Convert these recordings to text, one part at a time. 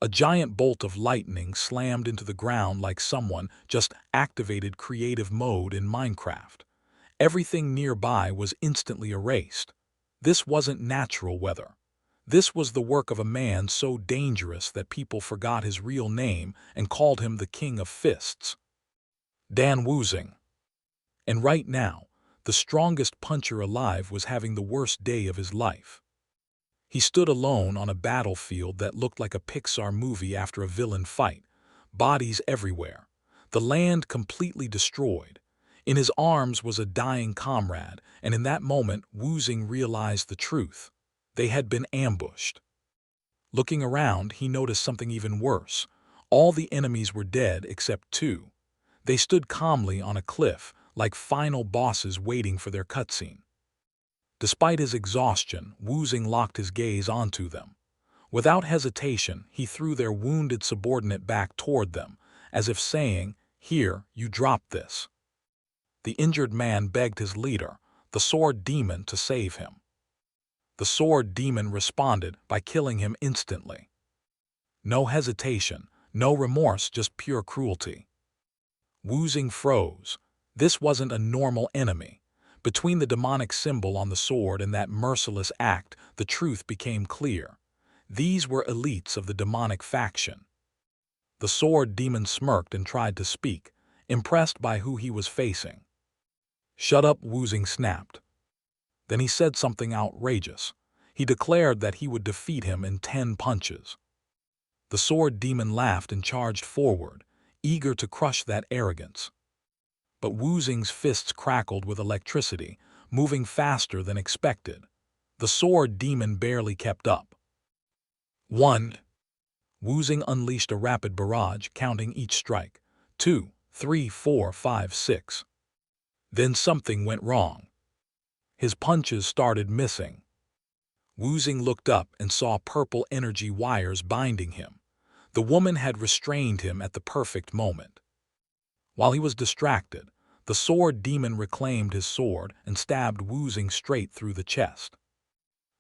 A giant bolt of lightning slammed into the ground like someone just activated creative mode in Minecraft. Everything nearby was instantly erased. This wasn't natural weather. This was the work of a man so dangerous that people forgot his real name and called him the King of Fists. Dan Wuzing. And right now, the strongest puncher alive was having the worst day of his life. He stood alone on a battlefield that looked like a Pixar movie after a villain fight, bodies everywhere, the land completely destroyed. In his arms was a dying comrade, and in that moment Wuzing realized the truth. They had been ambushed. Looking around, he noticed something even worse. All the enemies were dead except two. They stood calmly on a cliff, like final bosses waiting for their cutscene. Despite his exhaustion, Wuzing locked his gaze onto them. Without hesitation, he threw their wounded subordinate back toward them, as if saying, "Here, you drop this." The injured man begged his leader, the Sword Demon, to save him. The Sword Demon responded by killing him instantly. No hesitation, no remorse, just pure cruelty. Wuzing froze. This wasn't a normal enemy. Between the demonic symbol on the sword and that merciless act, the truth became clear. These were elites of the demonic faction. The Sword Demon smirked and tried to speak, impressed by who he was facing. "Shut up," Wuzing snapped. Then he said something outrageous. He declared that he would defeat him in 10 punches. The Sword Demon laughed and charged forward, eager to crush that arrogance. But Wuzing's fists crackled with electricity, moving faster than expected. The Sword Demon barely kept up. 1. Wuzing unleashed a rapid barrage, counting each strike. 2, 3, 4, 5, 6. Then something went wrong. His punches started missing. Wuzing looked up and saw purple energy wires binding him. The woman had restrained him at the perfect moment. While he was distracted, the Sword Demon reclaimed his sword and stabbed Wuzing straight through the chest.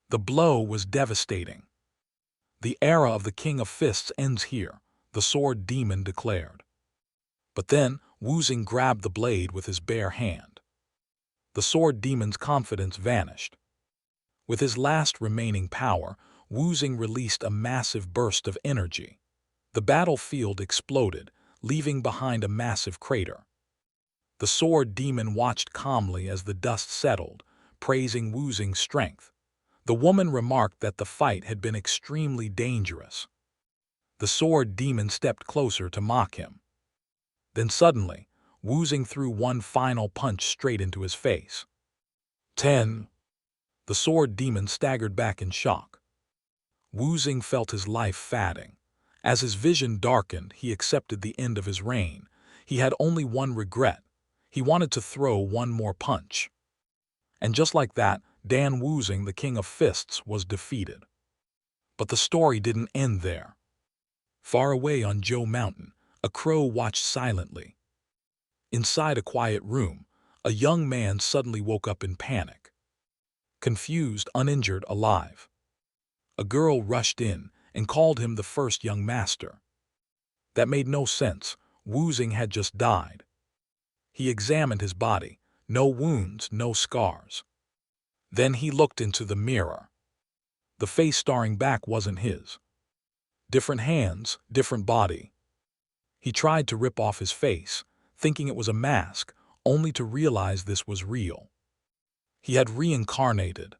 The blow was devastating. "The era of the King of Fists ends here," the Sword Demon declared. But then Wuzing grabbed the blade with his bare hand. The Sword Demon's confidence vanished. With his last remaining power, Wuzing released a massive burst of energy. The battlefield exploded, leaving behind a massive crater. The Sword Demon watched calmly as the dust settled, praising Wuzing's strength. The woman remarked that the fight had been extremely dangerous. The Sword Demon stepped closer to mock him. Then suddenly, Wuzing threw one final punch straight into his face. 10. The Sword Demon staggered back in shock. Wuzing felt his life fading. As his vision darkened, he accepted the end of his reign. He had only one regret. He wanted to throw one more punch. And just like that, Dan Wuzing, the King of Fists, was defeated. But the story didn't end there. Far away on Joe Mountain, a crow watched silently. Inside a quiet room, a young man suddenly woke up in panic. Confused, uninjured, alive. A girl rushed in and called him the first young master. That made no sense. Wuzing had just died. He examined his body. No wounds, no scars. Then he looked into the mirror. The face staring back wasn't his. Different hands, different body. He tried to rip off his face, thinking it was a mask, only to realize this was real. He had reincarnated.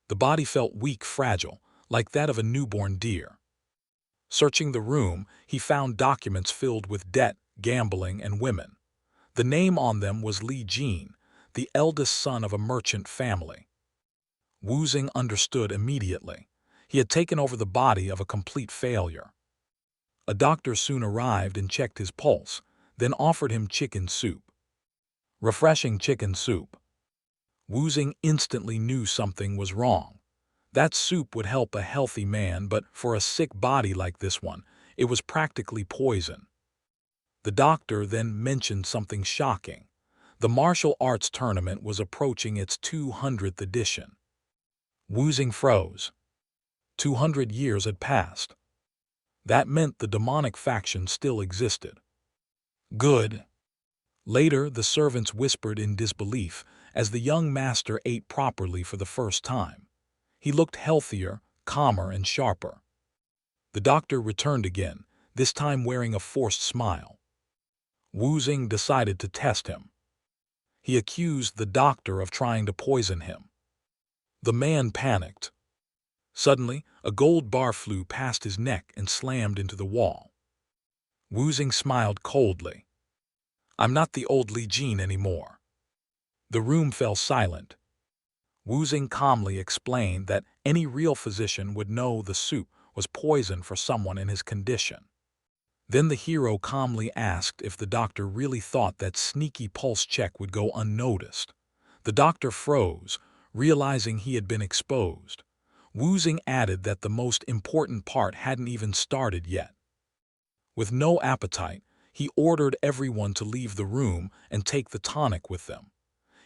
The body felt weak, fragile, like that of a newborn deer. Searching the room, he found documents filled with debt, gambling, and women. The name on them was Li Jin, the eldest son of a merchant family. Wuzing understood immediately. He had taken over the body of a complete failure. A doctor soon arrived and checked his pulse, then offered him chicken soup. Refreshing chicken soup. Wuzing instantly knew something was wrong. That soup would help a healthy man, but for a sick body like this one, it was practically poison. The doctor then mentioned something shocking. The martial arts tournament was approaching its 200th edition. Wuzing froze. 200 years had passed. That meant the demonic faction still existed. Good. Later, the servants whispered in disbelief as the young master ate properly for the first time. He looked healthier, calmer, and sharper. The doctor returned again, this time wearing a forced smile. Wu Xing decided to test him. He accused the doctor of trying to poison him. The man panicked. Suddenly, a gold bar flew past his neck and slammed into the wall. Wu Xing smiled coldly. "I'm not the old Li Jin anymore." The room fell silent. Wu Xing calmly explained that any real physician would know the soup was poison for someone in his condition. Then the hero calmly asked if the doctor really thought that sneaky pulse check would go unnoticed. The doctor froze, realizing he had been exposed. Wu Xing added that the most important part hadn't even started yet. With no appetite, he ordered everyone to leave the room and take the tonic with them.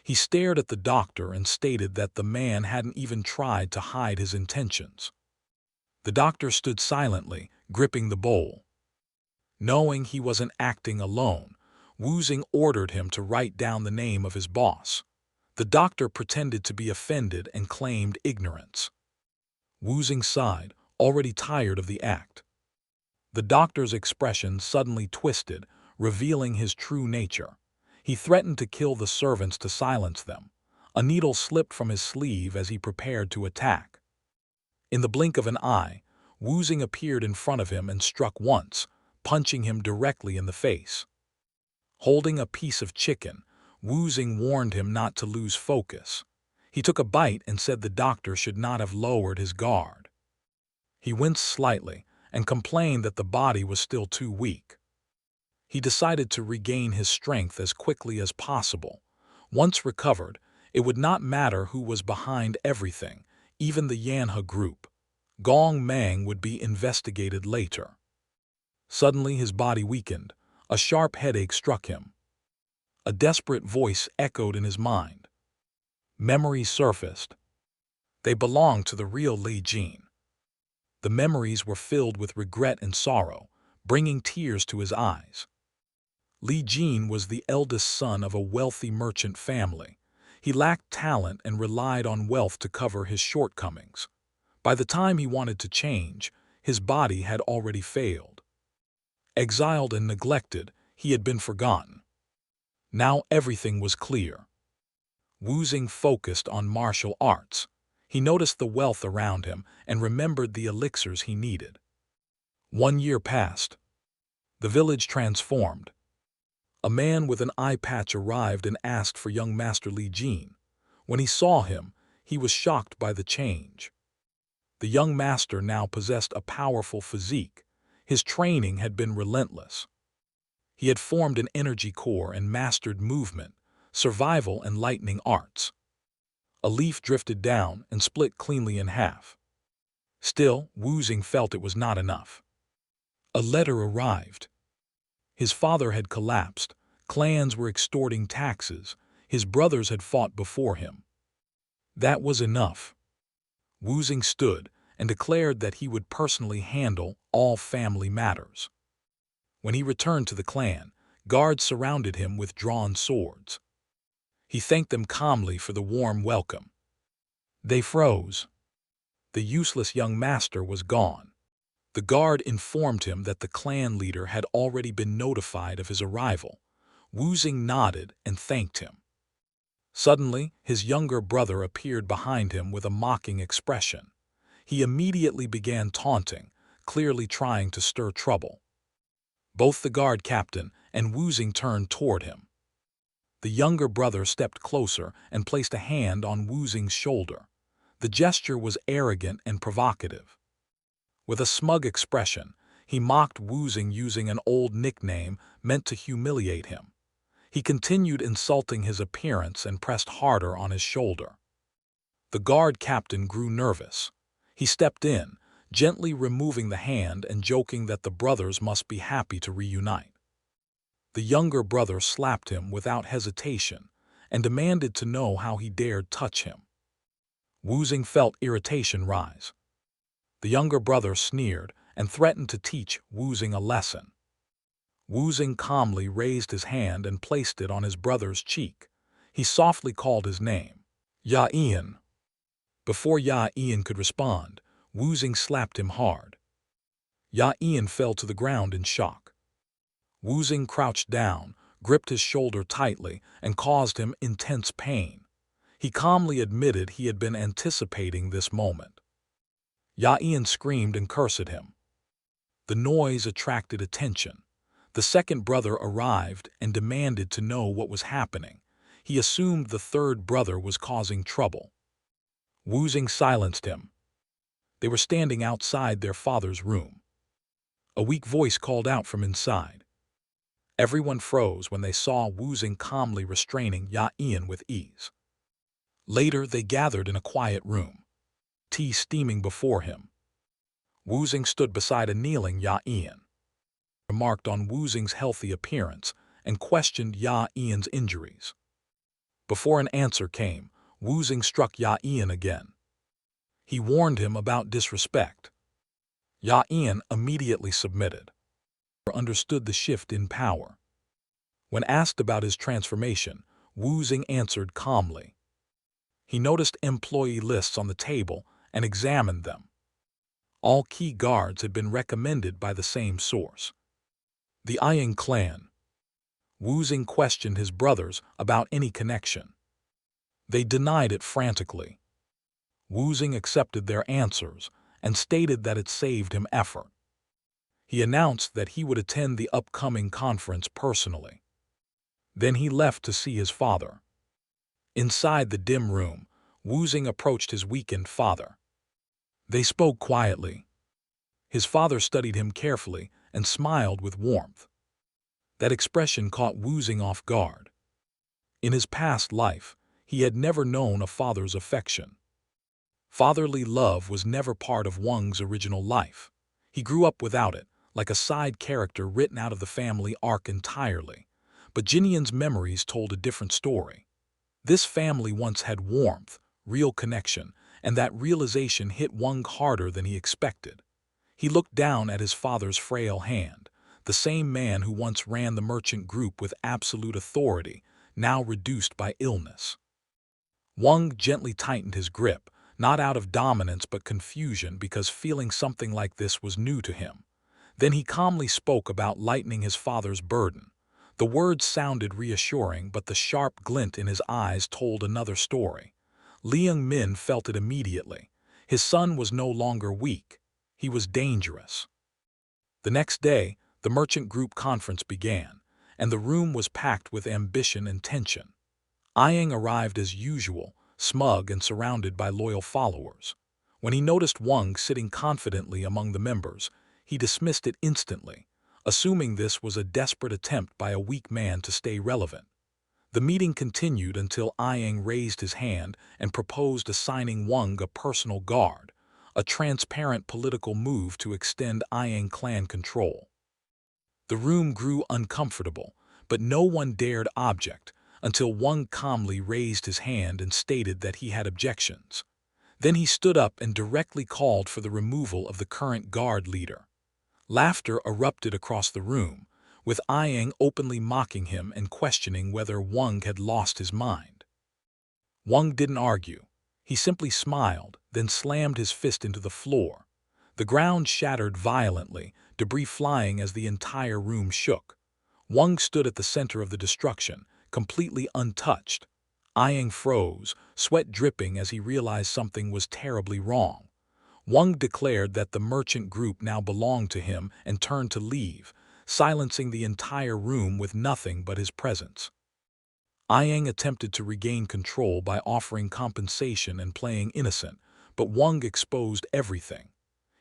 He stared at the doctor and stated that the man hadn't even tried to hide his intentions. The doctor stood silently, gripping the bowl. Knowing he wasn't acting alone, Wu Xing ordered him to write down the name of his boss. The doctor pretended to be offended and claimed ignorance. Wu Xing sighed, already tired of the act. The doctor's expression suddenly twisted, revealing his true nature. He threatened to kill the servants to silence them. A needle slipped from his sleeve as he prepared to attack. In the blink of an eye, Wu Xing appeared in front of him and struck once, punching him directly in the face. Holding a piece of chicken, Wu Xing warned him not to lose focus. He took a bite and said the doctor should not have lowered his guard. He winced slightly and complained that the body was still too weak. He decided to regain his strength as quickly as possible. Once recovered, it would not matter who was behind everything, even the Yanhe group. Gong Mang would be investigated later. Suddenly his body weakened. A sharp headache struck him. A desperate voice echoed in his mind. Memories surfaced. They belonged to the real Li Jin. The memories were filled with regret and sorrow, bringing tears to his eyes. Li Jin was the eldest son of a wealthy merchant family. He lacked talent and relied on wealth to cover his shortcomings. By the time he wanted to change, his body had already failed. Exiled and neglected, he had been forgotten. Now everything was clear. Wu Xing focused on martial arts. He noticed the wealth around him and remembered the elixirs he needed. 1 year passed. The village transformed. A man with an eye patch arrived and asked for young Master Li Jin. When he saw him, he was shocked by the change. The young master now possessed a powerful physique. His training had been relentless. He had formed an energy core and mastered movement, survival, and lightning arts. A leaf drifted down and split cleanly in half. Still, Wu Xing felt it was not enough. A letter arrived. His father had collapsed, clans were extorting taxes, his brothers had fought before him. That was enough. Wu Xing stood and declared that he would personally handle all family matters. When he returned to the clan, guards surrounded him with drawn swords. He thanked them calmly for the warm welcome. They froze. The useless young master was gone. The guard informed him that the clan leader had already been notified of his arrival. Wu Xing nodded and thanked him. Suddenly, his younger brother appeared behind him with a mocking expression. He immediately began taunting, clearly trying to stir trouble. Both the guard captain and Wu Xing turned toward him. The younger brother stepped closer and placed a hand on Wu Xing's shoulder. The gesture was arrogant and provocative. With a smug expression, he mocked Wu Xing using an old nickname meant to humiliate him. He continued insulting his appearance and pressed harder on his shoulder. The guard captain grew nervous. He stepped in, gently removing the hand and joking that the brothers must be happy to reunite. The younger brother slapped him without hesitation and demanded to know how he dared touch him. Wu Xing felt irritation rise. The younger brother sneered and threatened to teach Wuzing a lesson. Wuzing calmly raised his hand and placed it on his brother's cheek. He softly called his name, Ya-Ian. Before Ya-Ian could respond, Wuzing slapped him hard. Ya-Ian fell to the ground in shock. Wuzing crouched down, gripped his shoulder tightly, and caused him intense pain. He calmly admitted he had been anticipating this moment. Ya-Ian screamed and cursed him. The noise attracted attention. The second brother arrived and demanded to know what was happening. He assumed the third brother was causing trouble. Wuzing silenced him. They were standing outside their father's room. A weak voice called out from inside. Everyone froze when they saw Wuzing calmly restraining Ya-Ian with ease. Later, they gathered in a quiet room, tea steaming before him. Wuzing stood beside a kneeling Ya-Ian, remarked on Wuzing's healthy appearance, and questioned Ya-Ian's injuries. Before an answer came, Wuzing struck Ya-Ian again. He warned him about disrespect. Ya-Ian immediately submitted, or understood the shift in power. When asked about his transformation, Wuzing answered calmly. He noticed employee lists on the table and examined them. All key guards had been recommended by the same source, the Iang clan. Wuzing questioned his brothers about any connection. They denied it frantically. Wuzing accepted their answers and stated that it saved him effort. He announced that he would attend the upcoming conference personally. Then he left to see his father. Inside the dim room, Wuzing approached his weakened father. They spoke quietly. His father studied him carefully and smiled with warmth. That expression caught Wuzing off guard. In his past life, he had never known a father's affection. Fatherly love was never part of Wang's original life. He grew up without it, like a side character written out of the family arc entirely. But Jinian's memories told a different story. This family once had warmth, real connection, and that realization hit Wang harder than he expected. He looked down at his father's frail hand, the same man who once ran the merchant group with absolute authority, now reduced by illness. Wang gently tightened his grip, not out of dominance but confusion because feeling something like this was new to him. Then he calmly spoke about lightening his father's burden. The words sounded reassuring, but the sharp glint in his eyes told another story. Liang Min felt it immediately. His son was no longer weak. He was dangerous. The next day, the merchant group conference began, and the room was packed with ambition and tension. Iang arrived as usual, smug and surrounded by loyal followers. When he noticed Wang sitting confidently among the members, he dismissed it instantly, assuming this was a desperate attempt by a weak man to stay relevant. The meeting continued until Iang raised his hand and proposed assigning Wang a personal guard, a transparent political move to extend Iang clan control. The room grew uncomfortable, but no one dared object until Wang calmly raised his hand and stated that he had objections. Then he stood up and directly called for the removal of the current guard leader. Laughter erupted across the room, with Iang openly mocking him and questioning whether Wang had lost his mind. Wang didn't argue. He simply smiled, then slammed his fist into the floor. The ground shattered violently, debris flying as the entire room shook. Wang stood at the center of the destruction, completely untouched. Iang froze, sweat dripping as he realized something was terribly wrong. Wang declared that the merchant group now belonged to him and turned to leave, silencing the entire room with nothing but his presence. Iang attempted to regain control by offering compensation and playing innocent, but Wang exposed everything.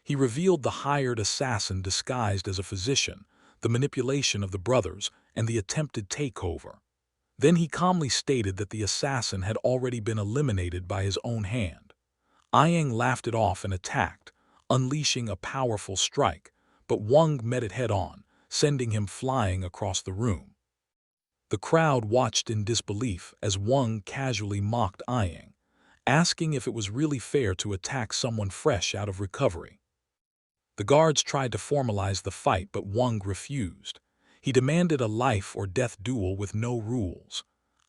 He revealed the hired assassin disguised as a physician, the manipulation of the brothers, and the attempted takeover. Then he calmly stated that the assassin had already been eliminated by his own hand. Iang laughed it off and attacked, unleashing a powerful strike, but Wang met it head-on, sending him flying across the room. The crowd watched in disbelief as Wang casually mocked Iang, asking if it was really fair to attack someone fresh out of recovery. The guards tried to formalize the fight, but Wang refused. He demanded a life-or-death duel with no rules.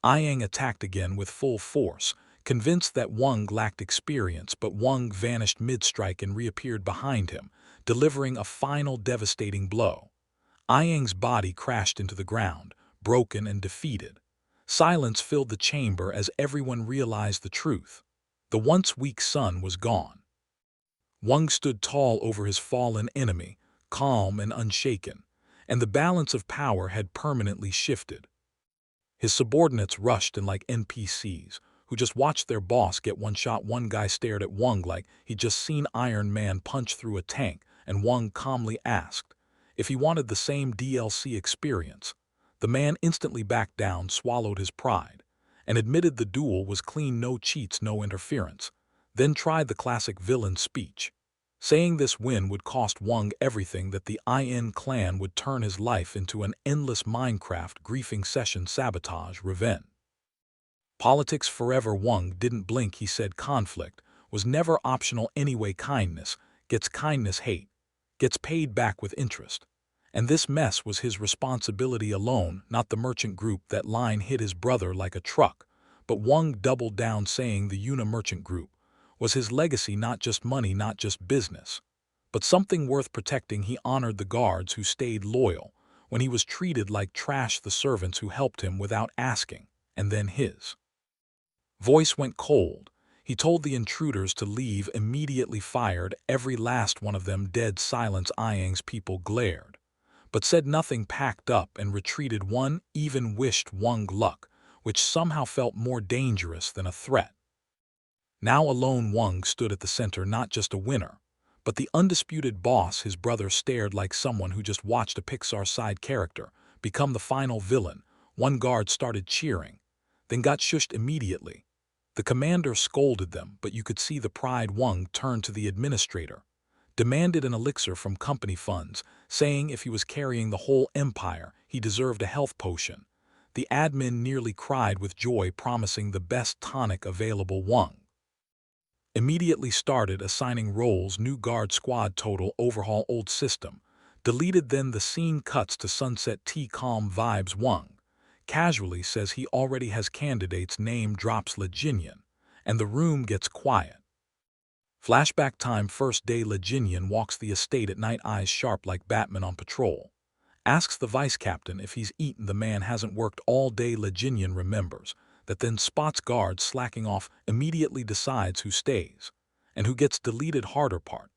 Yang attacked again with full force, convinced that Wang lacked experience, but Wang vanished mid-strike and reappeared behind him, delivering a final devastating blow. Yang's body crashed into the ground, broken and defeated. Silence filled the chamber as everyone realized the truth. The once weak sun was gone. Wang stood tall over his fallen enemy, calm and unshaken, and the balance of power had permanently shifted. His subordinates rushed in like NPCs, who just watched their boss get one shot. One guy stared at Wang like he'd just seen Iron Man punch through a tank, and Wang calmly asked if he wanted the same DLC experience. The man instantly backed down, swallowed his pride, and admitted the duel was clean, no cheats, no interference, then tried the classic villain speech, saying this win would cost Wang everything, that the IN clan would turn his life into an endless Minecraft griefing session, sabotage, revenge. Politics forever. Wang didn't blink. He said conflict was never optional anyway. Kindness gets kindness, hate gets paid back with interest. And this mess was his responsibility alone, not the merchant group. That line hit his brother like a truck, but Wang doubled down, saying the merchant group was his legacy, not just money, not just business, but something worth protecting. He honored the guards who stayed loyal when he was treated like trash, the servants who helped him without asking, and then his voice went cold. He told the intruders to leave, immediately fired every last one of them dead. Silence. Yang's people glared, but said nothing, packed up and retreated. One even wished Wang luck, which somehow felt more dangerous than a threat. Now alone, Wang stood at the center, not just a winner, but the undisputed boss. His brother stared like someone who just watched a Pixar side character become the final villain. One guard started cheering, then got shushed immediately. The commander scolded them, but you could see the pride. Wang turned to the administrator, demanded an elixir from company funds, saying if he was carrying the whole empire, he deserved a health potion. The admin nearly cried with joy, promising the best tonic available. Wang immediately started assigning roles: new guard squad, total overhaul, old system deleted. Then the scene cuts to sunset, calm vibes. Wang casually says he already has candidates, name drops Leginian, and the room gets quiet. Flashback time, first day. Leginian walks the estate at night, eyes sharp like Batman on patrol. Asks the vice captain if he's eaten. The man hasn't worked all day. Leginian remembers that, then spots guards slacking off, immediately decides who stays and who gets deleted. Harder part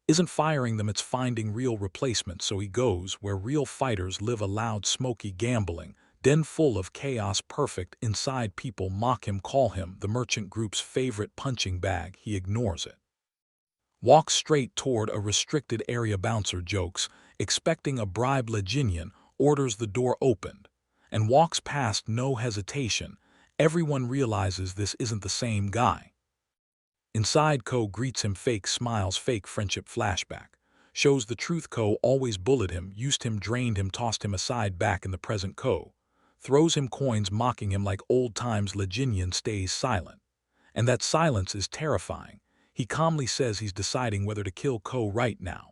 isn't firing them, it's finding real replacements. So he goes where real fighters live, a loud, smoky gambling den full of chaos. Perfect inside, people mock him, call him the merchant group's favorite punching bag. He ignores it, walks straight toward a restricted area. Bouncer jokes, expecting a bribe. Leginian orders the door opened and walks past, no hesitation. Everyone realizes this isn't the same guy. Inside, Ko greets him, fake smiles, fake friendship. Flashback shows the truth. Ko always bullied him, used him, drained him, tossed him aside. Back in the present, Ko throws him coins, mocking him like old times. Leginian stays silent, and that silence is terrifying. He calmly says he's deciding whether to kill Ko right now,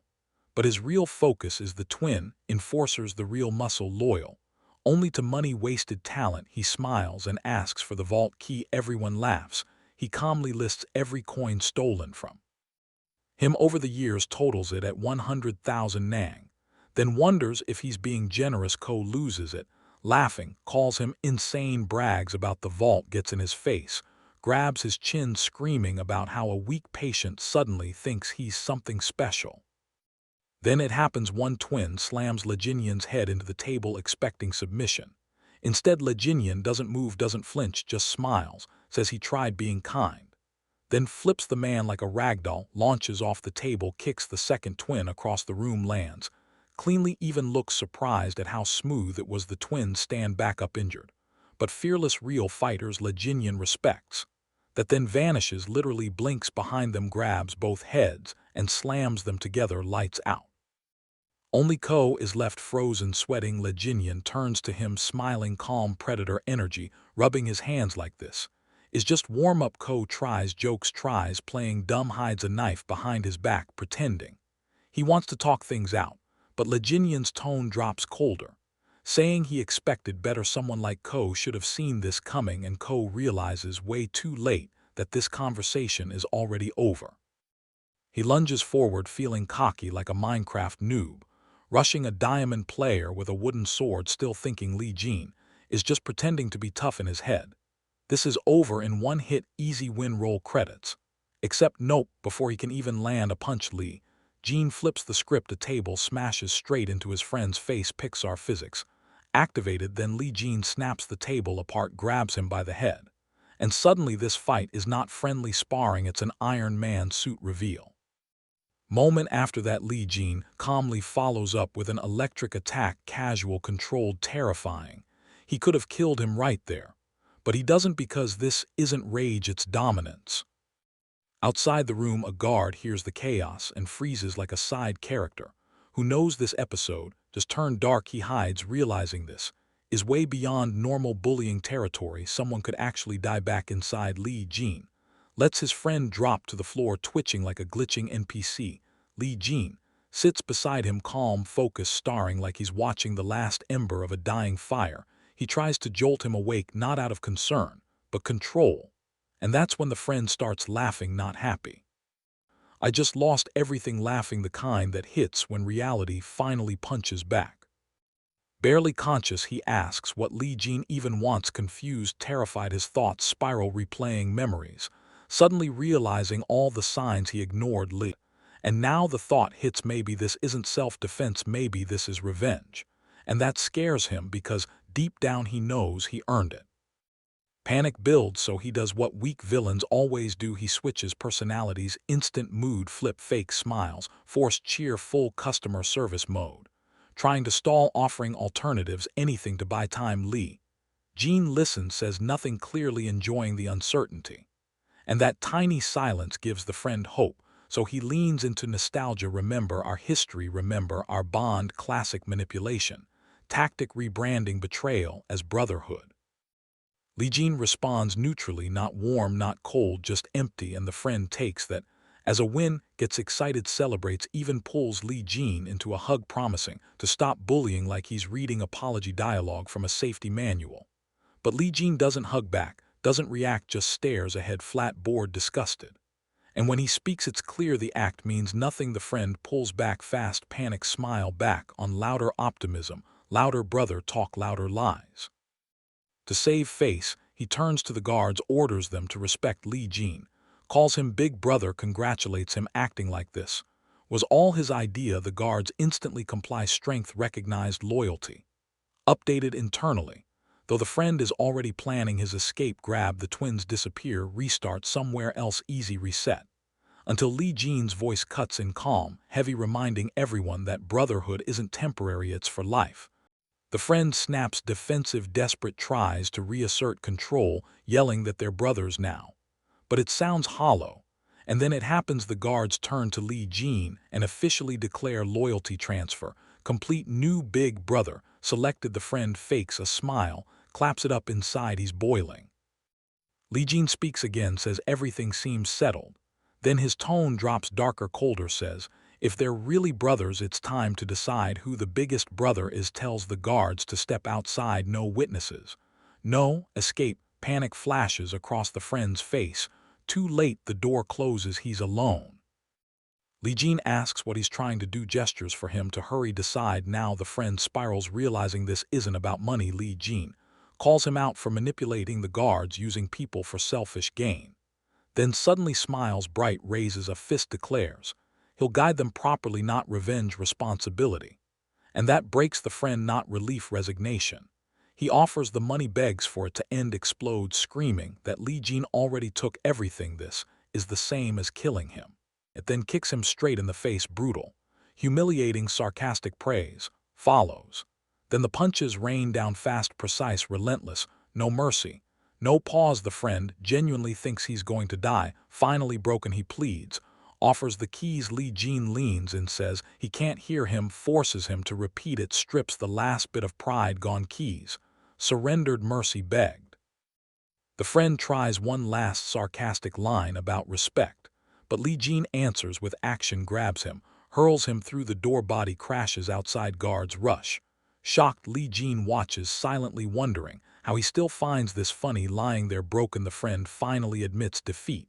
but his real focus is the twin enforcers, the real muscle, loyal only to money, wasted talent. He smiles and asks for the vault key. Everyone laughs. He calmly lists every coin stolen from him over the years, totals it at 100,000 Nang, then wonders if he's being generous. Ko loses it, laughing, calls him insane, brags about the vault, gets in his face, grabs his chin, screaming about how a weak patient suddenly thinks he's something special. Then it happens. One twin slams Leginian's head into the table, expecting submission. Instead, Leginian doesn't move, doesn't flinch, just smiles, says he tried being kind, then flips the man like a ragdoll, launches off the table, kicks the second twin across the room, lands cleanly, even looks surprised at how smooth it was. The twins stand back up, injured but fearless, real fighters. Leginian respects that, then vanishes, literally blinks behind them, grabs both heads and slams them together, lights out. Only Ko is left, frozen, sweating. Leginian turns to him, smiling, calm, predator energy, rubbing his hands like this is just warm up. Ko tries, jokes, tries playing dumb, hides a knife behind his back, pretending He wants to talk things out, but Li Jinyan's tone drops colder, saying he expected better. Someone like Ko should have seen this coming, and Ko realizes way too late that this conversation is already over. He lunges forward feeling cocky like a Minecraft noob, rushing a diamond player with a wooden sword, still thinking Li Jin is just pretending to be tough in his head. This is over in one hit, easy win. Roll credits. Except nope, before he can even land a punch, Li Jin flips the script, a table smashes straight into his friend's face. Pixar physics activated, then Li Jin snaps the table apart, grabs him by the head. And suddenly this fight is not friendly sparring, it's an Iron Man suit reveal. Moment after that, Li Jin calmly follows up with an electric attack, casual, controlled, terrifying. He could have killed him right there. But he doesn't, because this isn't rage, it's dominance. Outside the room, a guard hears the chaos and freezes like a side character who knows this episode just turned dark. He hides, realizing this is way beyond normal bullying territory. Someone could actually die. Back inside, Li Jin lets his friend drop to the floor, twitching like a glitching NPC. Li Jin sits beside him, calm, focused, staring like he's watching the last ember of a dying fire. He tries to jolt him awake, not out of concern, but control. And that's when the friend starts laughing, not happy. I just lost everything, laughing, the kind that hits when reality finally punches back. Barely conscious, he asks what Li Jin even wants, confused, terrified, his thoughts spiral, replaying memories, suddenly realizing all the signs he ignored. And now the thought hits, maybe this isn't self-defense, maybe this is revenge. And that scares him because deep down he knows he earned it. Panic builds, so he does what weak villains always do. He switches personalities, instant mood flip, fake smiles, forced cheer, full customer service mode. Trying to stall, offering alternatives, anything to buy time. Li Jin listens, says nothing, clearly enjoying the uncertainty. And that tiny silence gives the friend hope, so he leans into nostalgia. Remember our history, remember our bond, classic manipulation, tactic, rebranding betrayal as brotherhood. Li Jin responds neutrally, not warm, not cold, just empty, and the friend takes that as a win, gets excited, celebrates, even pulls Li Jin into a hug, promising to stop bullying like he's reading apology dialogue from a safety manual. But Li Jin doesn't hug back, doesn't react, just stares ahead, flat, bored, disgusted. And when he speaks, it's clear the act means nothing. The friend pulls back fast, panic, smile back on louder optimism, louder brother talk, louder lies. To save face, he turns to the guards, orders them to respect Li Jin, calls him big brother, congratulates him. Acting like this was all his idea. The guards instantly comply, strength recognized, loyalty updated internally. Though the friend is already planning his escape, grab, the twins disappear, restart somewhere else, easy reset. Until Li Jin's voice cuts in, calm, heavy, reminding everyone that brotherhood isn't temporary, it's for life. The friend snaps, defensive, desperate, tries to reassert control, yelling that they're brothers now. But it sounds hollow. And then it happens, the guards turn to Li Jin and officially declare loyalty transfer, complete. New big brother selected. The friend fakes a smile, claps it up, inside he's boiling. Li Jin speaks again, says everything seems settled. Then his tone drops darker, colder, says, if they're really brothers, it's time to decide who the biggest brother is. Tells the guards to step outside, no witnesses, no escape. Panic flashes across the friend's face. Too late, the door closes, he's alone. Li Jin asks what he's trying to do, gestures for him to hurry, decide now. The friend spirals, realizing this isn't about money. Li Jin calls him out for manipulating the guards, using people for selfish gain. Then suddenly smiles bright, raises a fist, declares he'll guide them properly, not revenge, responsibility. And that breaks the friend, not relief, resignation. He offers the money, begs for it to end, explodes, screaming that Li Jin already took everything. This is the same as killing him. It then kicks him straight in the face, brutal, humiliating, sarcastic praise follows. Then the punches rain down, fast, precise, relentless, no mercy, no pause. The friend genuinely thinks he's going to die. Finally broken, he pleads, offers the keys. Li Jin leans and says he can't hear him, forces him to repeat it, strips the last bit of pride, gone. Keys surrendered, mercy begged. The friend tries one last sarcastic line about respect, but Li Jin answers with action, grabs him, hurls him through the door. Body crashes outside. Guards rush. Shocked, Lee Jin watches, silently wondering how he still finds this funny lying there broken. The friend finally admits defeat,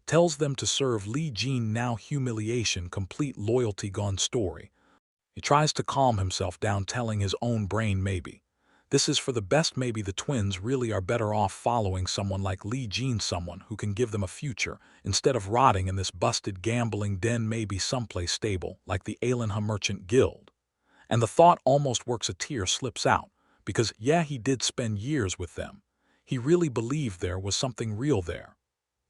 tells them to serve Lee Jin. Now humiliation complete, loyalty gone. Story. He tries to calm himself down, telling his own brain maybe this is for the best. Maybe the twins really are better off following someone like Lee Jin, someone who can give them a future, instead of rotting in this busted gambling den. Maybe someplace stable, like the Alenha Merchant Guild. And the thought almost works. A tear slips out, because yeah, he did spend years with them. He really believed there was something real there.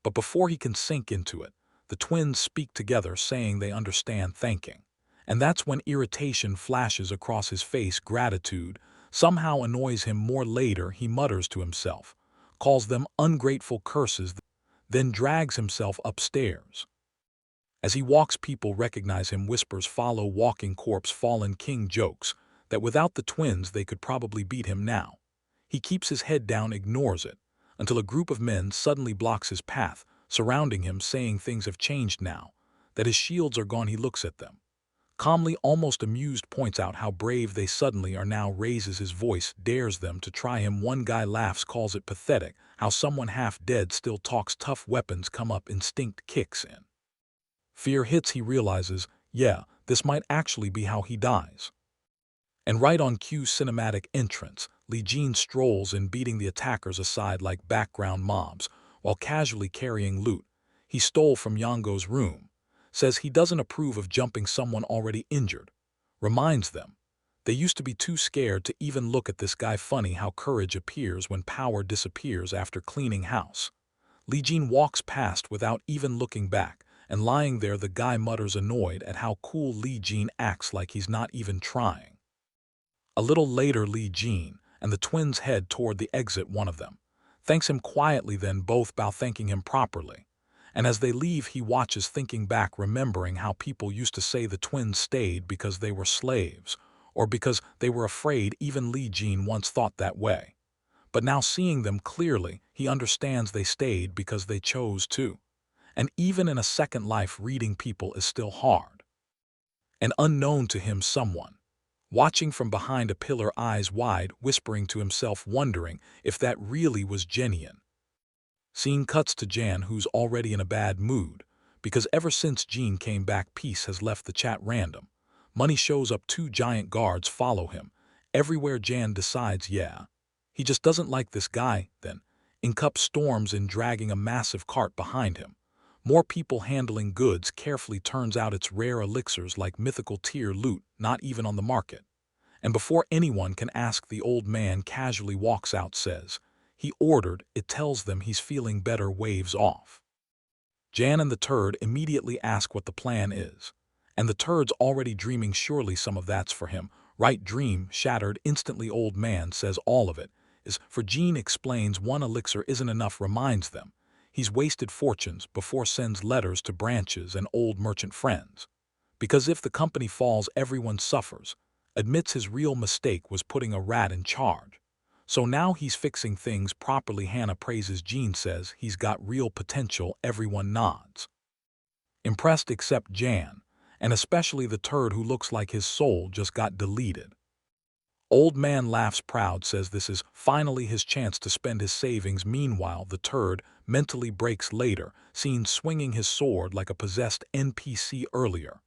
But before he can sink into it, the twins speak together, saying they understand, thanking. And that's when irritation flashes across his face. Gratitude somehow annoys him more. Later, he mutters to himself, calls them ungrateful curses, then drags himself upstairs. As he walks, people recognize him. Whispers follow. Walking corpse, fallen king. Jokes that without the twins they could probably beat him now. He keeps his head down, ignores it, until a group of men suddenly blocks his path, surrounding him, saying things have changed now, that his shields are gone. He looks at them calmly, almost amused, points out how brave they suddenly are now, raises his voice, dares them to try him. One guy laughs, calls it pathetic how someone half dead still talks tough. Weapons come up, instinct kicks in. Fear hits. He realizes, yeah, this might actually be how he dies. And right on cue, cinematic entrance, Lee Jin strolls in, beating the attackers aside like background mobs, while casually carrying loot he stole from Yongo's room. Says he doesn't approve of jumping someone already injured. Reminds them they used to be too scared to even look at this guy. Funny how courage appears when power disappears. After cleaning house, Lee Jin walks past without even looking back, and lying there the guy mutters, annoyed at how cool Lee Jin acts, like he's not even trying. A little later, Lee Jin and the twins head toward the exit. One of them thanks him quietly, then both bow, thanking him properly. And as they leave, he watches, thinking back, remembering how people used to say the twins stayed because they were slaves, or because they were afraid. Even Lee Jin once thought that way. But now, seeing them clearly, he understands they stayed because they chose to. And even in a second life, reading people is still hard. And unknown to him, someone watching from behind a pillar, eyes wide, whispering to himself, wondering if that really was genuine. Scene cuts to Jan, who's already in a bad mood, because ever since Jean came back, peace has left the chat. Random money shows up. 2 giant guards follow him everywhere. Jan decides, yeah, he just doesn't like this guy. Then Anicap storms in, dragging a massive cart behind him. More people handling goods carefully. Turns out it's rare elixirs, like mythical tier loot, not even on the market. And before anyone can ask, the old man casually walks out, says he ordered it, tells them he's feeling better, waves off. Jan and the turd immediately ask what the plan is, and the turd's already dreaming. Surely some of that's for him, right? Dream shattered instantly. Old man says all of it is for Jean. Explains one elixir isn't enough, reminds them he's wasted fortunes before. Sends letters to branches and old merchant friends, because if the company falls, everyone suffers. Admits his real mistake was putting a rat in charge. So now he's fixing things properly. Hannah praises Jean, says he's got real potential. Everyone nods, impressed except Jan, and especially the turd, who looks like his soul just got deleted. Old man laughs proud, says this is finally his chance to spend his savings. Meanwhile, the turd mentally breaks. Later, seen swinging his sword like a possessed NPC earlier.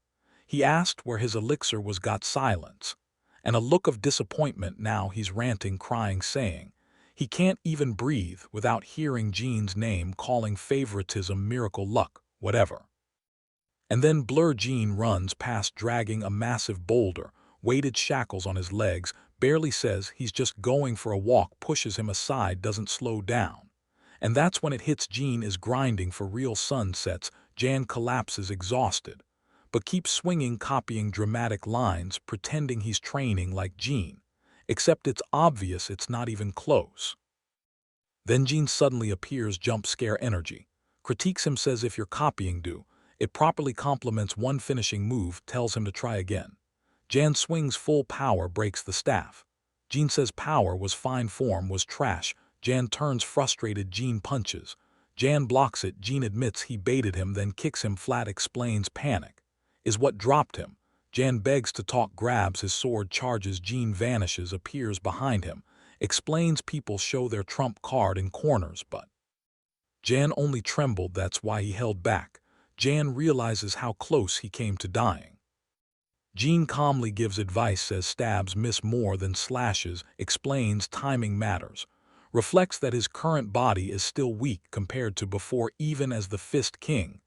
He asked where his elixir was, got silence, and a look of disappointment. Now he's ranting, crying, saying he can't even breathe without hearing Jean's name, calling favoritism, miracle, luck, whatever. And then blur, Jean runs past, dragging a massive boulder, weighted shackles on his legs, barely says he's just going for a walk, pushes him aside, doesn't slow down. And that's when it hits. Jean is grinding for real. Sun sets. Jan collapses exhausted, but keeps swinging, copying dramatic lines, pretending he's training like Jean, except it's obvious it's not even close. Then Jean suddenly appears, jump scare energy, critiques him, says if you're copying, do it properly, compliments one finishing move, tells him to try again. Jan swings full power, breaks the staff. Jean says power was fine, form was trash. Jan turns frustrated. Jean punches. Jan blocks it. Jean admits he baited him, then kicks him flat, explains panic is what dropped him. Jan begs to talk, grabs his sword, charges, Jean vanishes, appears behind him, explains people show their trump card in corners, but Jan only trembled, that's why he held back. Jan realizes how close he came to dying. Jean calmly gives advice, says stabs miss more than slashes, explains timing matters, reflects that his current body is still weak compared to before. Even as the Fist King,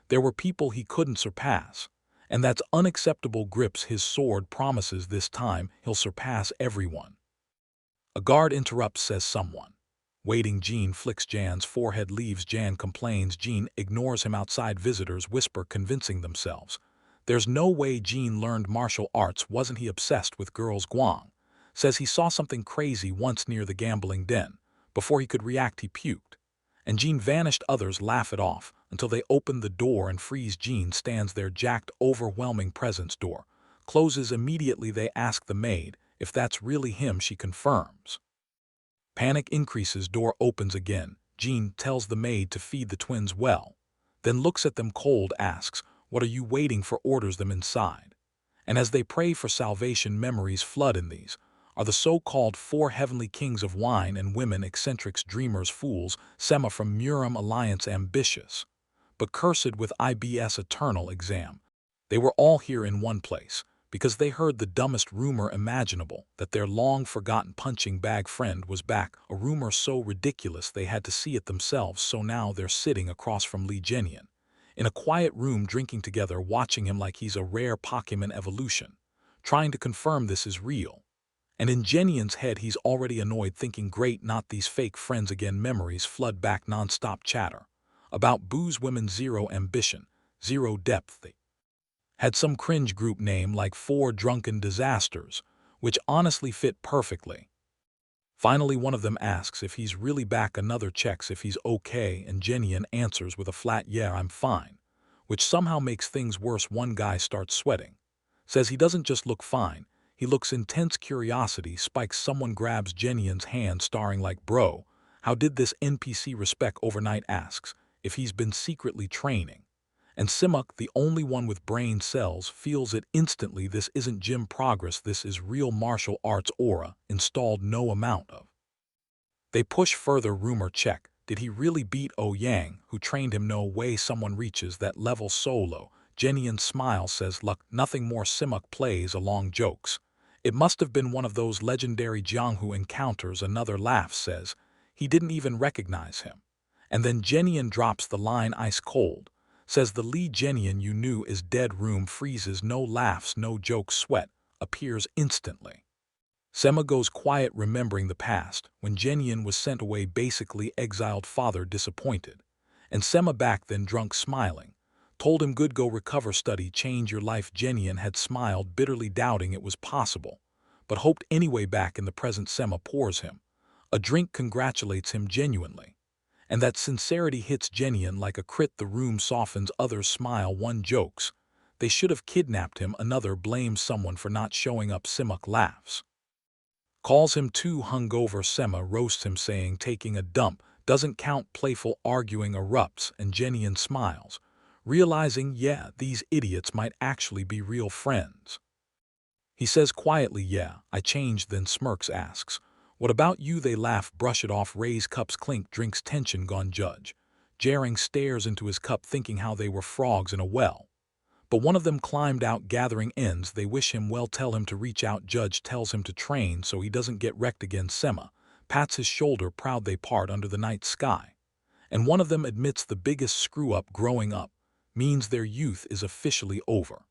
there were people he couldn't surpass, and that's unacceptable. Grips his sword, promises this time he'll surpass everyone. A guard interrupts, says someone. Waiting, Jean flicks Jan's forehead, leaves. Jan complains. Jean ignores him outside. Visitors whisper, convincing themselves. There's no way Jean learned martial arts. Wasn't he obsessed with girls? Guang says he saw something crazy once near the gambling den. Before he could react, he puked. And Jean vanished. Others laugh it off until they open the door and freeze. Jean stands there, jacked, overwhelming presence. Door closes immediately. They ask the maid if that's really him. She confirms. Panic increases. Door opens again. Jean tells the maid to feed the twins well, then looks at them cold, asks, "What are you waiting for?" Orders them inside. And as they pray for salvation, memories flood. In these are the so-called four heavenly kings of wine and women, eccentrics, dreamers, fools. Sema from Muram Alliance, ambitious, but cursed with IBS eternal exam. They were all here in one place, because they heard the dumbest rumor imaginable, that their long-forgotten punching bag friend was back, a rumor so ridiculous they had to see it themselves. So now they're sitting across from Li Jianyan, in a quiet room, drinking together, watching him like he's a rare Pokemon evolution, trying to confirm this is real. And in Jianyan's head he's already annoyed, thinking, great, not these fake friends again. Memories flood back, non-stop chatter about booze, women, zero ambition, zero depth. They had some cringe group name like Four Drunken Disasters, which honestly fit perfectly. Finally, one of them asks if he's really back. Another checks if he's okay, and Jianyan answers with a flat "Yeah, I'm fine," which somehow makes things worse. One guy starts sweating, says he doesn't just look fine, he looks intense. Curiosity spikes. Someone grabs Jianyan's hand, starring like, "Bro, how did this NPC respect overnight?" Asks if he's been secretly training. And Simuk, the only one with brain cells, feels it instantly. This isn't gym progress, this is real martial arts aura, installed no amount of. They push further. Rumor check. Did he really beat Yang, who trained him? No way someone reaches that level solo. Jianyan smiles, says, luck, nothing more. Simuk plays along, jokes. It must have been one of those legendary Jianghu encounters. Another laughs, says he didn't even recognize him. And then Jianyan drops the line, ice cold. Says the Li Jianyan you knew is dead. Room freezes. No laughs, no jokes. Sweat appears instantly. Sema goes quiet, remembering the past, when Jianyan was sent away, basically exiled. Father disappointed. And Sema back then, drunk, smiling. Told him good, go recover, study, change your life. Jianyan had smiled, bitterly doubting it was possible, but hoped anyway. Back in the present, Sema pours him a drink, congratulates him genuinely. And that sincerity hits Jianyan like a crit. The room softens. Others smile. One jokes, they should have kidnapped him. Another blames someone for not showing up. Simuk laughs. Calls him too hungover. Sema roasts him, saying taking a dump doesn't count. Playful arguing erupts, and Jianyan smiles, realizing, yeah, these idiots might actually be real friends. He says quietly, yeah, I changed. Then smirks, asks, what about you? They laugh, brush it off, raise cups, clink, drinks, tension gone. Judge Jaring stares into his cup, thinking how they were frogs in a well. But one of them climbed out. Gathering ends. They wish him well, tell him to reach out. Judge tells him to train so he doesn't get wrecked again. Sema pats his shoulder, proud. They part under the night sky. And one of them admits the biggest screw-up growing up means their youth is officially over.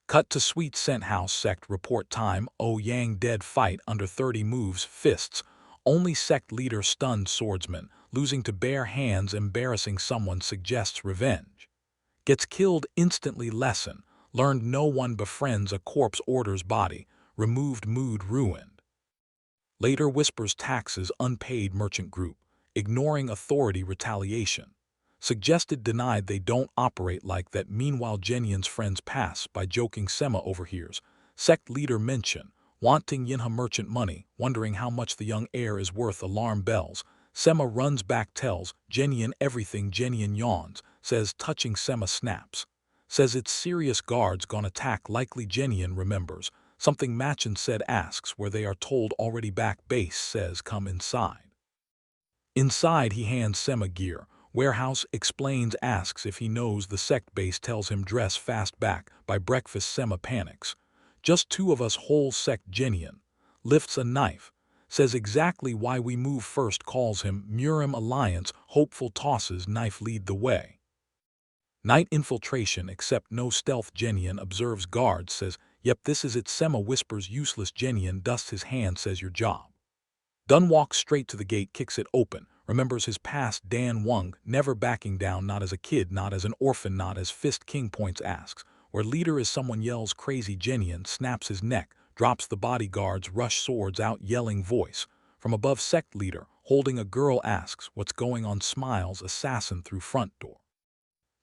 Cut to Sweet Scent House. Sect report time. Yang dead, fight under 30 moves, fists. Only Sect leader stunned, swordsman losing to bare hands, embarrassing. Someone suggests revenge. Gets killed instantly. Lesson learned, no one befriends a corpse. Orders body removed, mood ruined. Later whispers taxes unpaid. Merchant group ignoring authority, retaliation. Suggested, denied, they don't operate like that. Meanwhile Jianyan's friends pass by, joking. Sema overhears Sect leader mention wanting Yinha merchant money, wondering how much the young heir is worth. Alarm bells. Sema runs back, tells Jianyan everything. Jianyan yawns, says touching. Sema snaps, Says it's serious guards gonna attack likely Jenian remembers. Something Machin said asks where they are told already back base says come inside. Inside he hands Sema gear. Warehouse explains asks if he knows the sect base tells him dress fast back. By breakfast Sema panics. Just two of us whole sect Jenian. Lifts a knife. Says exactly why we move first calls him Murim Alliance. Hopeful tosses knife lead the way. Night infiltration except no stealth Jenian observes guards says yep this is it Sema whispers useless Jenian dusts his hand says your job. Dunn walks straight to the gate kicks it open, remembers his past Dan Wung, never backing down not as a kid, not as an orphan, not as Fist King points asks, where leader is someone yells crazy Jenian, snaps his neck, drops the bodyguards, rush swords out yelling voice. From above sect leader, holding a girl asks what's going on smiles assassin through front door.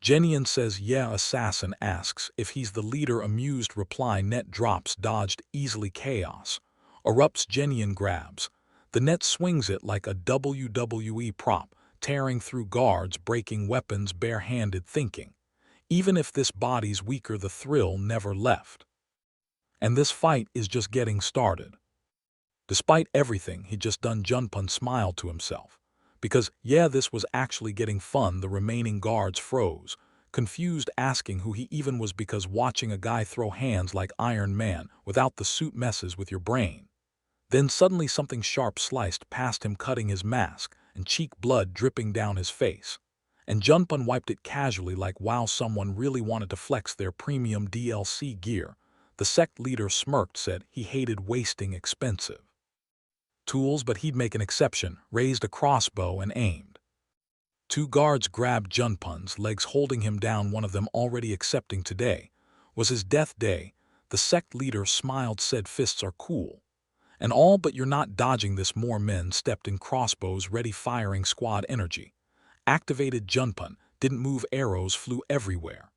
Jenian says yeah assassin asks if he's the leader amused reply net drops dodged easily chaos. Erupts Jenian grabs. The net swings it like a WWE prop, tearing through guards, breaking weapons bare-handed thinking. Even if this body's weaker the thrill never left. And this fight is just getting started. Despite everything he'd just done Junpun smiled to himself. Because, yeah this was actually getting fun the remaining guards froze, confused asking who he even was because watching a guy throw hands like Iron Man without the suit messes with your brain. Then suddenly something sharp sliced past him cutting his mask and cheek blood dripping down his face. And Junpun wiped it casually like wow someone really wanted to flex their premium DLC gear. The sect leader smirked said he hated wasting expensive tools but he'd make an exception, raised a crossbow and aimed. Two guards grabbed Junpun's legs holding him down one of them already accepting today was his death day. The sect leader smiled said fists are cool. And all but you're not dodging this more men stepped in crossbows ready firing squad energy. Activated Junpun, didn't move arrows flew everywhere.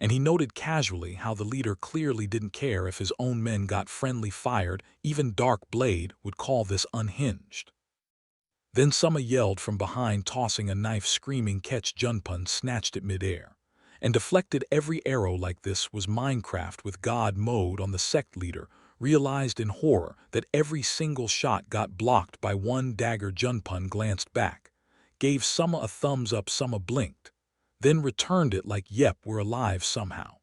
And he noted casually how the leader clearly didn't care if his own men got friendly fired, even Dark Blade would call this unhinged. Then Suma yelled from behind tossing a knife screaming catch Junpun snatched it midair. And deflected every arrow like this was Minecraft with God mode on the sect leader, realized in horror that every single shot got blocked by one dagger Junpun glanced back, gave Suma a thumbs up Suma blinked, then returned it like yep we're alive somehow.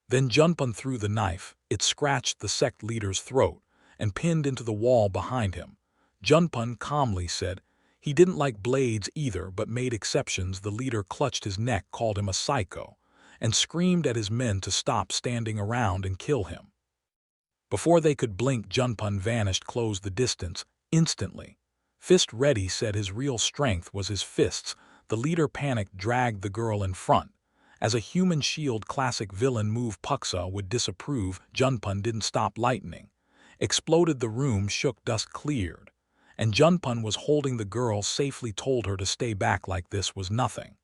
Then Junpun threw the knife, it scratched the sect leader's throat, and pinned into the wall behind him. Junpun calmly said he didn't like blades either but made exceptions. The leader clutched his neck called him a psycho, and screamed at his men to stop standing around and kill him. Before they could blink Junpun vanished closed the distance, instantly. Fist ready said his real strength was his fists. The leader panicked dragged the girl in front. As a human shield classic villain move Puxa would disapprove, Junpun didn't stop lightning. Exploded the room shook dust cleared. And Junpun was holding the girl safely told her to stay back like this was nothing.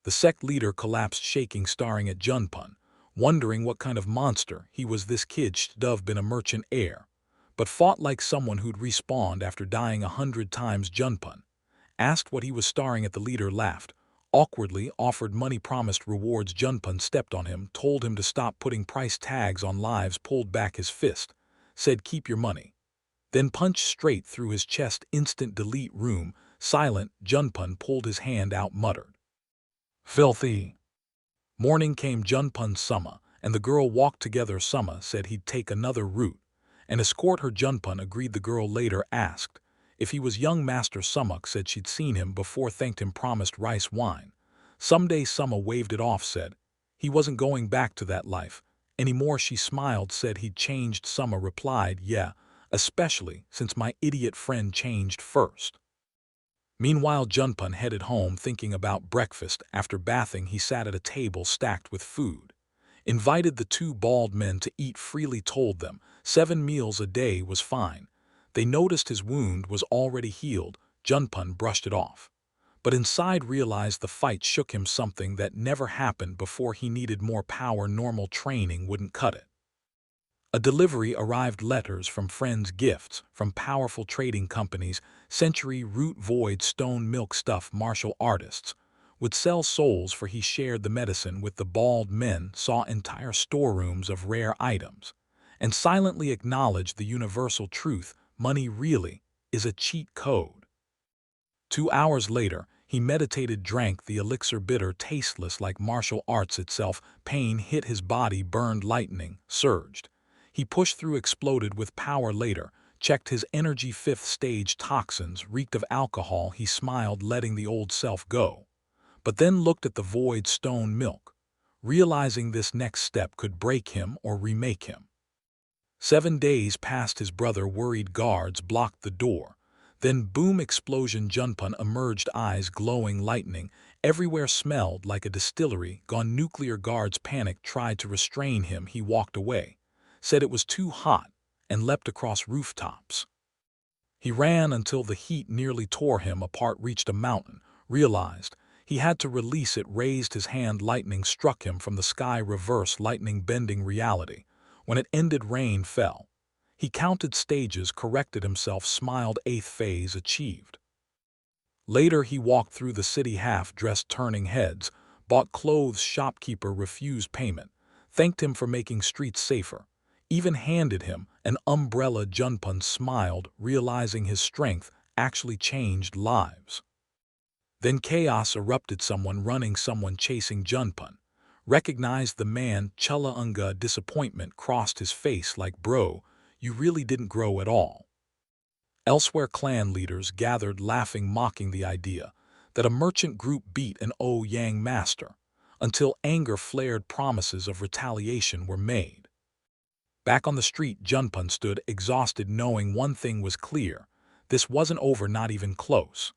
The sect leader collapsed shaking staring at Junpun, wondering what kind of monster he was this kid should have been a merchant heir, but fought like someone who'd respawned after dying 100 times. Junpun asked what he was starring at the leader laughed, awkwardly offered money promised rewards. Junpun stepped on him, told him to stop putting price tags on lives pulled back his fist, said keep your money. Then punched straight through his chest instant delete room, silent. Junpun pulled his hand out muttered. Filthy. Morning came Junpun's Suma, and the girl walked together. Suma said he'd take another route, and escort her. Junpun agreed. The girl later asked if he was young Master Sumuk said she'd seen him before thanked him promised rice wine. Someday Suma waved it off said he wasn't going back to that life anymore. She smiled said he'd changed. Suma replied yeah, especially since my idiot friend changed first. Meanwhile Junpun headed home thinking about breakfast. After bathing he sat at a table stacked with food. Invited the two bald men to eat freely told them 7 meals a day was fine. They noticed his wound was already healed. Junpun brushed it off. But inside realized the fight shook him something that never happened before. He needed more power. Normal training wouldn't cut it. A delivery arrived letters from friends gifts from powerful trading companies Century Root Void Stone Milk Stuff martial artists would sell souls for he shared the medicine with the bald men, saw entire storerooms of rare items, and silently acknowledged the universal truth: money really is a cheat code. 2 hours later, he meditated, drank the elixir, bitter, tasteless like martial arts itself. Pain hit his body, burned, lightning surged. He pushed through, exploded with power later, checked his energy. Fifth stage toxins reeked of alcohol. He smiled, letting the old self go, but then looked at the void stone milk, realizing this next step could break him or remake him. 7 days passed. His brother worried guards blocked the door. Then boom, explosion. Junpun emerged, eyes glowing, lightning everywhere, smelled like a distillery gone. Nuclear guards panicked, tried to restrain him. He walked away, said it was too hot, and leapt across rooftops. He ran until the heat nearly tore him apart, reached a mountain, realized he had to release it, raised his hand. Lightning struck him from the sky, reverse lightning bending reality. When it ended, rain fell. He counted stages, corrected himself, smiled. 8th phase achieved. Later he walked through the city, half-dressed, turning heads, bought clothes. Shopkeeper refused payment, thanked him for making streets safer, even handed him an umbrella. Junpun smiled, realizing his strength actually changed lives. Then chaos erupted, someone running, someone chasing. Junpun recognized the man, Chulaunga. Disappointment crossed his face like, bro, you really didn't grow at all. Elsewhere, clan leaders gathered, laughing, mocking the idea that a merchant group beat an Ouyang master, until anger flared. Promises of retaliation were made. Back on the street, Junpun stood, exhausted, knowing one thing was clear: this wasn't over, not even close.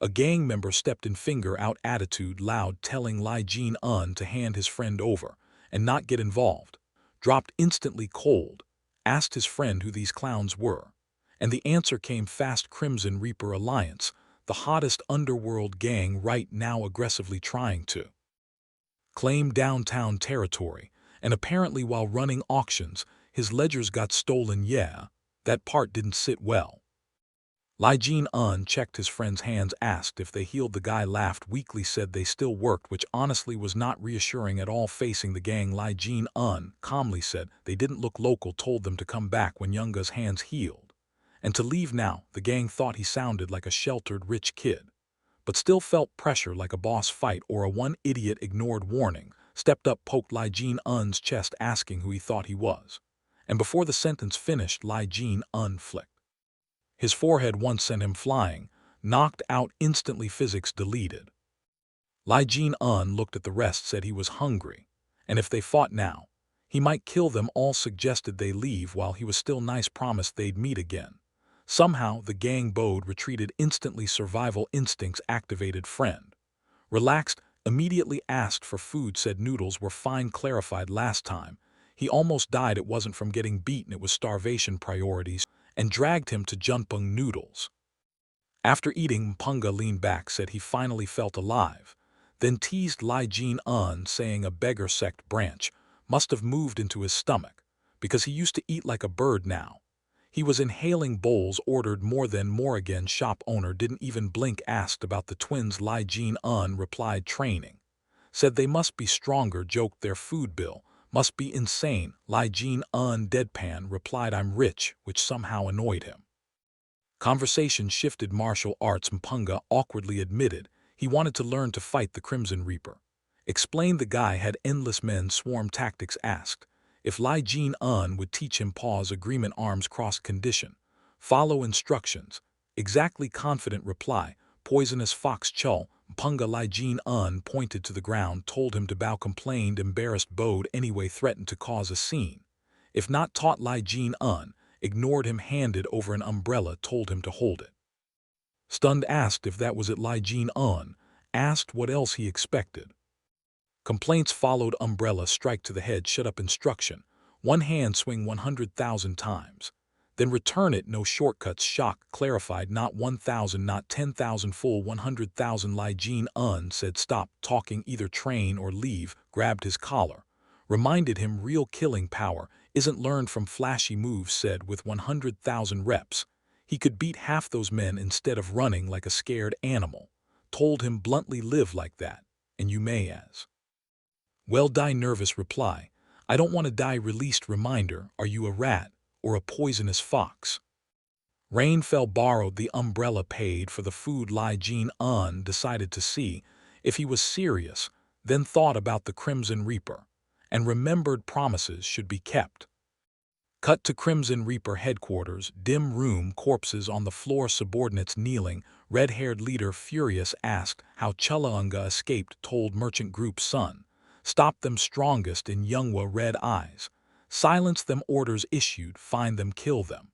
A gang member stepped in, finger out, attitude loud, telling Lai Jin-un to hand his friend over and not get involved. Dropped instantly cold, asked his friend who these clowns were, and the answer came fast: Crimson Reaper Alliance, the hottest underworld gang right now, aggressively trying to claim downtown territory, and apparently while running auctions, his ledgers got stolen. Yeah, that part didn't sit well. Lai Jin-un checked his friend's hands, asked if they healed. The guy laughed weakly, said they still worked, which honestly was not reassuring at all. Facing the gang, Lai Jin-un calmly said they didn't look local, told them to come back when Younga's hands healed, and to leave now. The gang thought he sounded like a sheltered rich kid, but still felt pressure like a boss fight or a one idiot ignored warning, stepped up, poked Lai Jin-un's chest, asking who he thought he was, and before the sentence finished, Lai Jin-un flicked his forehead once, sent him flying, knocked out instantly. Physics deleted. Lai Jin-un looked at the rest, said he was hungry, and if they fought now, he might kill them all. Suggested they leave while he was still nice, promised they'd meet again. Somehow the gang bowed, retreated instantly. Survival instincts activated. Friend relaxed, immediately asked for food, said noodles were fine. Clarified last time he almost died, it wasn't from getting beaten, it was starvation. Priorities, and dragged him to Junpung noodles. After eating, Mpunga leaned back, said he finally felt alive, then teased Lai Jin-un, saying a beggar sect branch must have moved into his stomach, because he used to eat like a bird now. He was inhaling bowls, ordered more, then more again. Shop owner didn't even blink, asked about the twins. Lai Jin-un replied training, said they must be stronger, joked their food bill must be insane. Lai Jin-un deadpan replied I'm rich, which somehow annoyed him. Conversation shifted. Martial arts. Mpunga awkwardly admitted he wanted to learn to fight the Crimson Reaper. Explained the guy had endless men swarm tactics. Asked if Lai Jin-un would teach him. Pause, agreement, arms crossed, condition follow instructions. Exactly, confident reply. Poisonous fox chul. Mpunga. Lai Jin-un pointed to the ground, told him to bow, complained, embarrassed, bowed anyway, threatened to cause a scene if not taught. Lai Jin-un ignored him, handed over an umbrella, told him to hold it. Stunned, asked if that was it. Lai Jin-un asked what else he expected. Complaints followed. Umbrella strike to the head, shut up instruction. One hand swing 100,000 times. Then return it, no shortcuts. Shock clarified, not 1,000, not 10,000, full 100,000. Lai Jin-un said stop talking, either train or leave, grabbed his collar, reminded him real killing power isn't learned from flashy moves, said with 100,000 reps, he could beat half those men instead of running like a scared animal. told him bluntly, "Live like that, and you may as well die." Nervous reply, "I don't want to die." Released reminder, "Are you a rat or a poisonous fox?" Rain fell, borrowed the umbrella, paid for the food. Lie Jin-un decided to see if he was serious, then thought about the Crimson Reaper, and remembered promises should be kept. Cut to Crimson Reaper headquarters, dim room, corpses on the floor, subordinates kneeling. Red-haired leader, furious, asked how Chulaunga escaped, told merchant group's son. Stop them, strongest in Younghwa, red eyes. Silence them, orders issued, find them, kill them.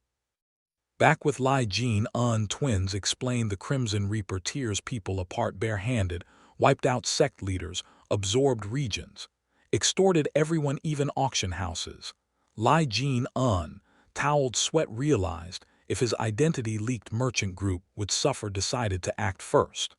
Back with Lie Jin-un, twins explained the Crimson Reaper tears people apart barehanded, wiped out sect leaders, absorbed regions, extorted everyone, even auction houses. Lie Jin-un, toweled sweat, realized if his identity leaked, merchant group would suffer, decided to act first.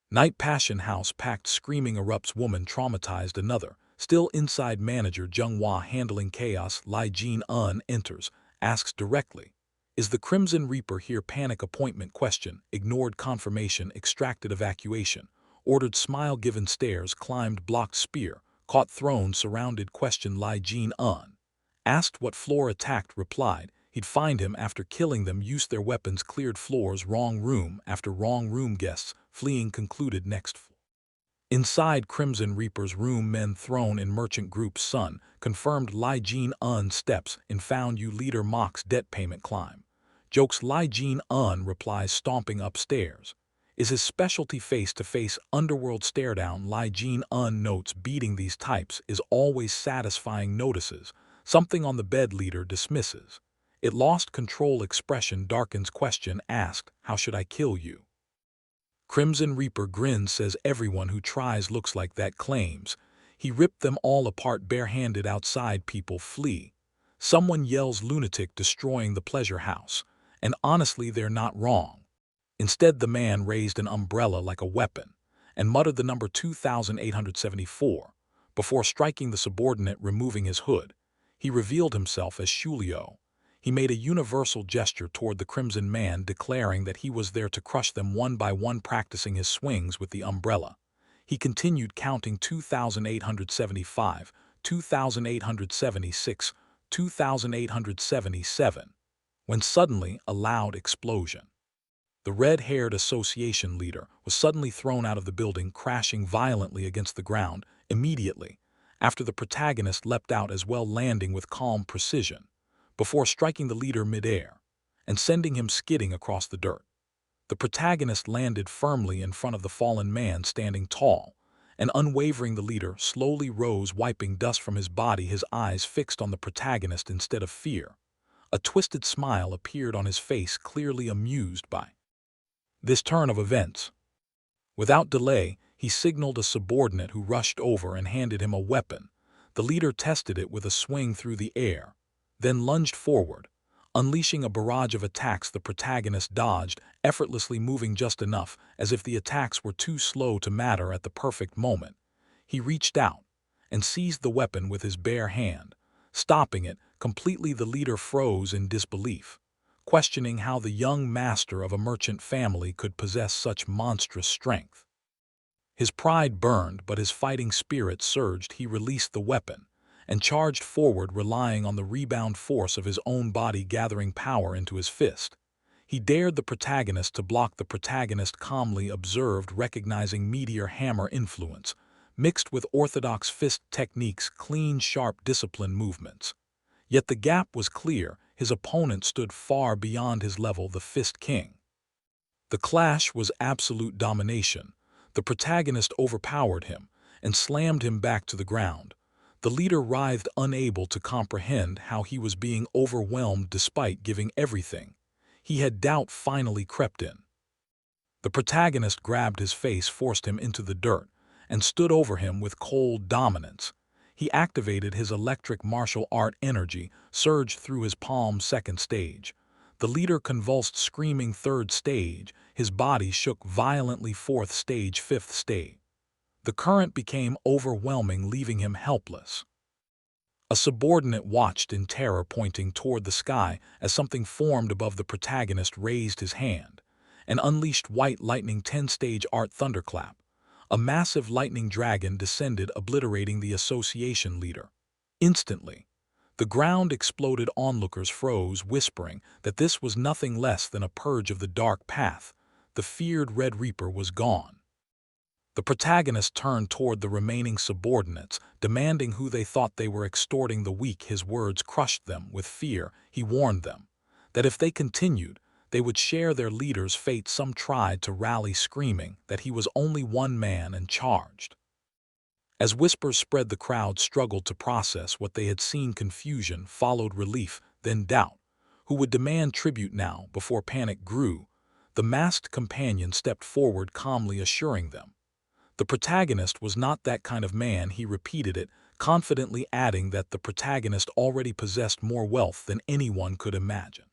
Night passion house packed, screaming erupts, woman traumatized, another. Still inside, manager Jung-hwa handling chaos. Lie Jin-un enters, asks directly, "Is the Crimson Reaper here?" Panic, appointment, question, ignored, confirmation, extracted, evacuation, ordered, smile given, stares, climbed, blocked, spear, caught, thrown, surrounded, question. Lie Jin-un asked what floor, attacked, replied he'd find him after killing them, used their weapons, cleared floors, wrong room after wrong room, guests fleeing, concluded next floor. Inside Crimson Reaper's room, men thrown in merchant group's son, confirmed. Lie Jin-un steps in, found you, leader mocks debt payment, climb. Jokes, Lie Jin-un replies, stomping upstairs. Is his specialty face-to-face underworld stare down. Lie Jin-un notes, beating these types is always satisfying, notices something on the bed, leader dismisses. It lost control, expression darkens, question asked, how should I kill you? Crimson Reaper grins, says everyone who tries looks like that, claims he ripped them all apart barehanded. Outside, people flee. Someone yells, lunatic destroying the pleasure house. And honestly, they're not wrong. Instead, the man raised an umbrella like a weapon and muttered the number 2874 before striking the subordinate, removing his hood. He revealed himself as Shulio. He made a universal gesture toward the Crimson Man, declaring that he was there to crush them one by one, practicing his swings with the umbrella. He continued, counting 2875, 2876, 2877, when suddenly a loud explosion. The red-haired association leader was suddenly thrown out of the building, crashing violently against the ground immediately after the protagonist leapt out as well, landing with calm precision before striking the leader midair and sending him skidding across the dirt. The protagonist landed firmly in front of the fallen man, standing tall and unwavering. The leader slowly rose, wiping dust from his body, his eyes fixed on the protagonist instead of fear. A twisted smile appeared on his face, clearly amused by this turn of events. Without delay, he signaled a subordinate who rushed over and handed him a weapon. The leader tested it with a swing through the air, then lunged forward, unleashing a barrage of attacks. The protagonist dodged, effortlessly moving just enough, as if the attacks were too slow to matter. At the perfect moment, he reached out and seized the weapon with his bare hand, stopping it completely. The leader froze in disbelief, questioning how the young master of a merchant family could possess such monstrous strength. His pride burned, but his fighting spirit surged. He released the weapon and charged forward, relying on the rebound force of his own body, gathering power into his fist. He dared the protagonist to block. The protagonist calmly observed, recognizing meteor hammer influence, mixed with orthodox fist techniques, clean, sharp, disciplined movements. Yet the gap was clear. His opponent stood far beyond his level, the Fist King. The clash was absolute domination. The protagonist overpowered him and slammed him back to the ground. The leader writhed, unable to comprehend how he was being overwhelmed despite giving everything. He had doubt finally crept in. The protagonist grabbed his face, forced him into the dirt, and stood over him with cold dominance. He activated his electric martial art energy, surged through his palm. Second stage. The leader convulsed, screaming. Third stage. His body shook violently. Fourth stage. Fifth stage. The current became overwhelming, leaving him helpless. A subordinate watched in terror, pointing toward the sky as something formed above the protagonist, raised his hand, and unleashed White Lightning 10-stage art thunderclap. A massive lightning dragon descended, obliterating the association leader. Instantly, the ground exploded. Onlookers froze, whispering that this was nothing less than a purge of the dark path. The feared Red Reaper was gone. The protagonist turned toward the remaining subordinates, demanding who they thought they were extorting the weak. His words crushed them with fear. He warned them that if they continued, they would share their leader's fate. Some tried to rally, screaming that he was only one man and charged. As whispers spread, the crowd struggled to process what they had seen. Confusion followed relief, then doubt. Who would demand tribute now? Before panic grew, the masked companion stepped forward, calmly assuring them the protagonist was not that kind of man. He repeated it, confidently, adding that the protagonist already possessed more wealth than anyone could imagine.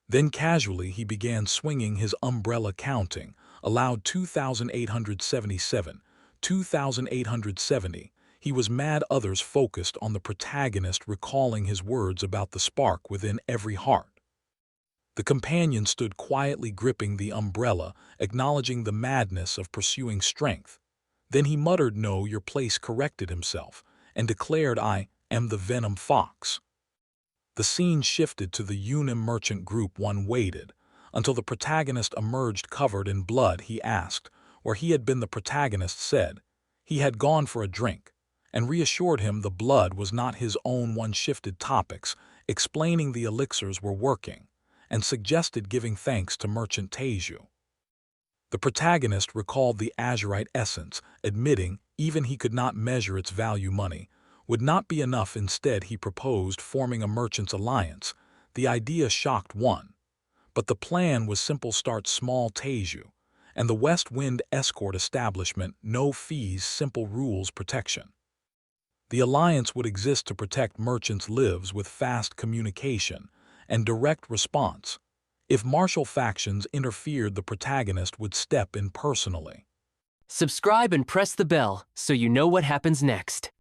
Then casually he began swinging his umbrella, counting aloud 2,877, 2,870. He was mad. Others focused on the protagonist, recalling his words about the spark within every heart. The companion stood quietly, gripping the umbrella, acknowledging the madness of pursuing strength. Then he muttered, "Know your place," corrected himself, and declared, "I am the Venom Fox." The scene shifted to the Unim merchant group. One waited until the protagonist emerged covered in blood. He asked where he had been. The protagonist said he had gone for a drink, and reassured him the blood was not his own. One shifted topics, explaining the elixirs were working, and suggested giving thanks to Merchant Teju. The protagonist recalled the azurite essence, admitting even he could not measure its value. Money would not be enough. Instead, he proposed forming a merchants' alliance. The idea shocked one, but the plan was simple: start small. Teju and the West Wind escort establishment, no fees, simple rules, protection. The alliance would exist to protect merchants' lives with fast communication and direct response. If martial factions interfered, the protagonist would step in personally. Subscribe and press the bell so you know what happens next.